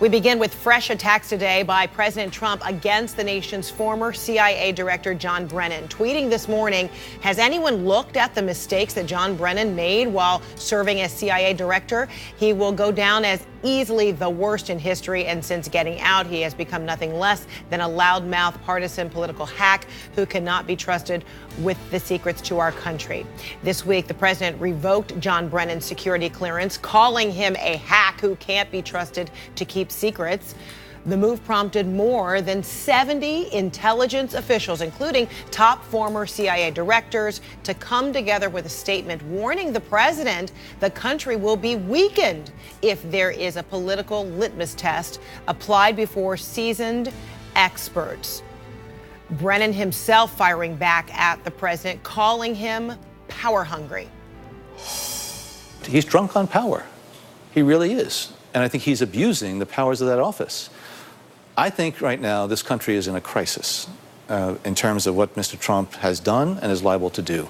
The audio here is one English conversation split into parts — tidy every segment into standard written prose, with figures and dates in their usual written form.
We begin with fresh attacks today by President Trump against the nation's former CIA Director John Brennan. Tweeting this morning, has anyone looked at the mistakes that John Brennan made while serving as CIA Director? He will go down as easily the worst in history, and since getting out, he has become nothing less than a loudmouth partisan political hack who cannot be trusted with the secrets to our country. This week, the president revoked John Brennan's security clearance, calling him a hack who can't be trusted to keep secrets. The move prompted more than 70 intelligence officials, including top former CIA directors, to come together with a statement warning the president the country will be weakened if there is a political litmus test applied before seasoned experts. Brennan himself firing back at the president, calling him power hungry. He's drunk on power. He really is. And I think he's abusing the powers of that office. I think right now this country is in a crisis in terms of what Mr. Trump has done and is liable to do.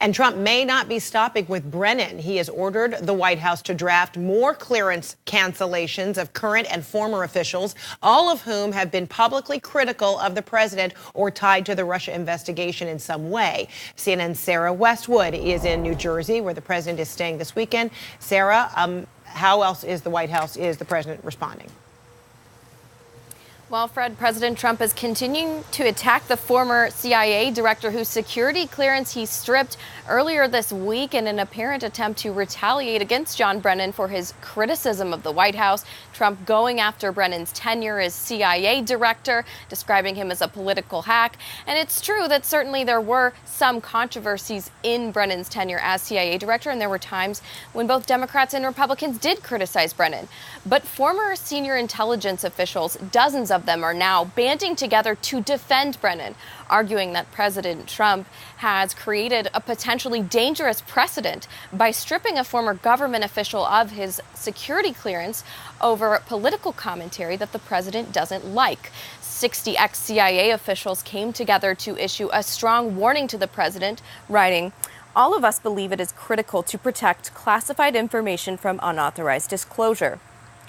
And Trump may not be stopping with Brennan. He has ordered the White House to draft more clearance cancellations of current and former officials, all of whom have been publicly critical of the president or tied to the Russia investigation in some way. CNN's Sarah Westwood is in New Jersey, where the president is staying this weekend. Sarah, how else is the White House, is the president responding? Well, Fred, President Trump is continuing to attack the former CIA director whose security clearance he stripped earlier this week in an apparent attempt to retaliate against John Brennan for his criticism of the White House. Trump going after Brennan's tenure as CIA director, describing him as a political hack. And it's true that certainly there were some controversies in Brennan's tenure as CIA director, and there were times when both Democrats and Republicans did criticize Brennan. But former senior intelligence officials, dozens of them, are now banding together to defend Brennan, arguing that President Trump has created a potentially dangerous precedent by stripping a former government official of his security clearance over political commentary that the president doesn't like. 60 ex-CIA officials came together to issue a strong warning to the president, writing, "All of us believe it is critical to protect classified information from unauthorized disclosure.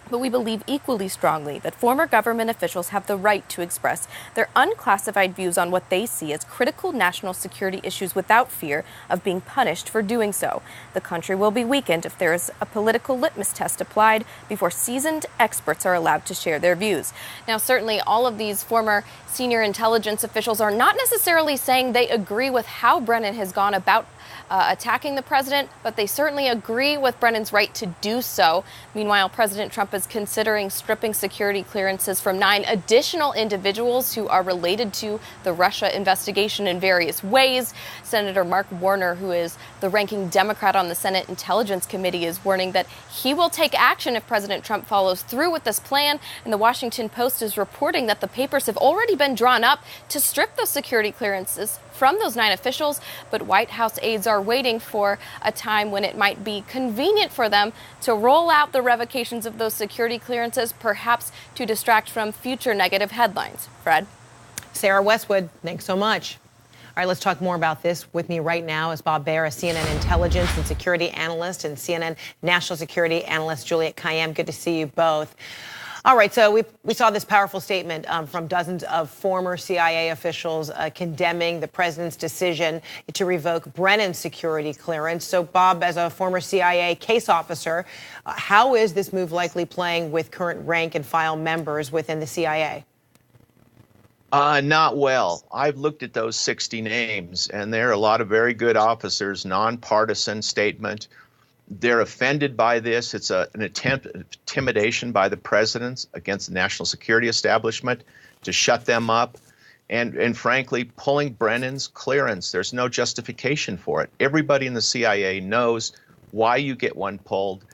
But we believe equally strongly that former government officials have the right to express their unclassified views on what they see as critical national security issues without fear of being punished for doing so. The country will be weakened if there is a political litmus test applied before seasoned experts are allowed to share their views." Now, certainly all of these former senior intelligence officials are not necessarily saying they agree with how Brennan has gone about attacking the president, but they certainly agree with Brennan's right to do so. Meanwhile, President Trump is considering stripping security clearances from 9 additional individuals who are related to the Russia investigation in various ways. Senator Mark Warner, who is the ranking Democrat on the Senate Intelligence Committee, is warning that he will take action if President Trump follows through with this plan. And the Washington Post is reporting that the papers have already been drawn up to strip those security clearances from those 9 officials, but White House aides are waiting for a time when it might be convenient for them to roll out the revocations of those security clearances, perhaps to distract from future negative headlines. Fred? Sarah Westwood, thanks so much. All right, let's talk more about this. With me right now is Bob Baer, a CNN intelligence and security analyst, and CNN national security analyst Juliette Kayyem. Good to see you both. All right, so we saw this powerful statement from dozens of former CIA officials condemning the president's decision to revoke Brennan's security clearance. So, Bob, as a former CIA case officer, how is this move likely playing with current rank and file members within the CIA? Not well. I've looked at those 60 names, and there are a lot of very good officers, nonpartisan statement. They're offended by this. It's an attempt at intimidation by the president against the national security establishment to shut them up. And frankly, pulling Brennan's clearance, there's no justification for it. Everybody in the CIA knows why you get one pulled.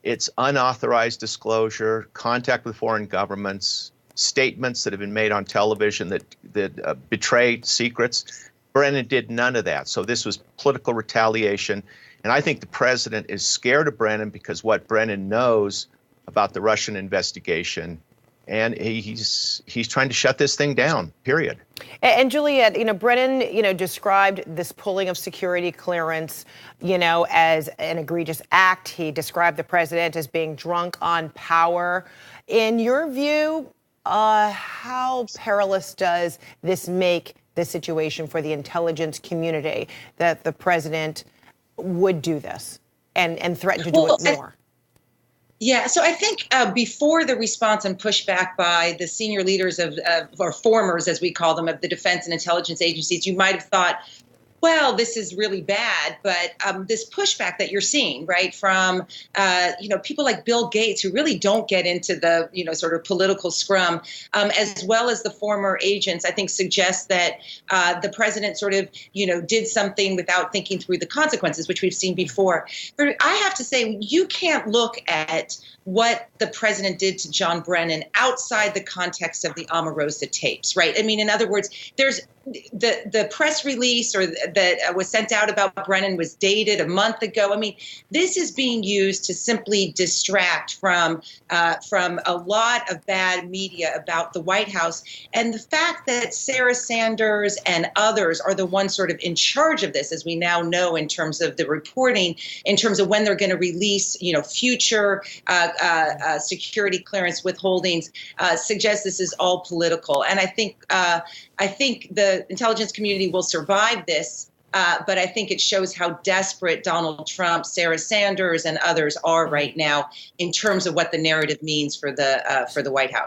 It's unauthorized disclosure, contact with foreign governments, statements that have been made on television that betray secrets. Brennan did none of that. So this was political retaliation. And I think the president is scared of Brennan because what Brennan knows about the Russian investigation and he's trying to shut this thing down, period. And Juliet, Brennan, described this pulling of security clearance, as an egregious act. He described the president as being drunk on power. In your view, how perilous does this make the situation for the intelligence community that the president would do this and threaten to do it more? Yeah, so I think before the response and pushback by the senior leaders or formers, as we call them, of the defense and intelligence agencies, you might have thought, well, this is really bad. But this pushback that you're seeing, right, from, people like Bill Gates, who really don't get into the, sort of political scrum, as well as the former agents, I think suggests that the president sort of, did something without thinking through the consequences, which we've seen before. But I have to say, you can't look at what the president did to John Brennan outside the context of the Omarosa tapes, right? I mean, in other words, there's the press release that was sent out about Brennan was dated a month ago. I mean, this is being used to simply distract from a lot of bad media about the White House. And the fact that Sarah Sanders and others are the ones sort of in charge of this, as we now know in terms of the reporting, in terms of when they're going to release, future security clearance withholdings, suggests this is all political. And I think the intelligence community will survive this, but I think it shows how desperate Donald Trump, Sarah Sanders, and others are right now in terms of what the narrative means for the White House.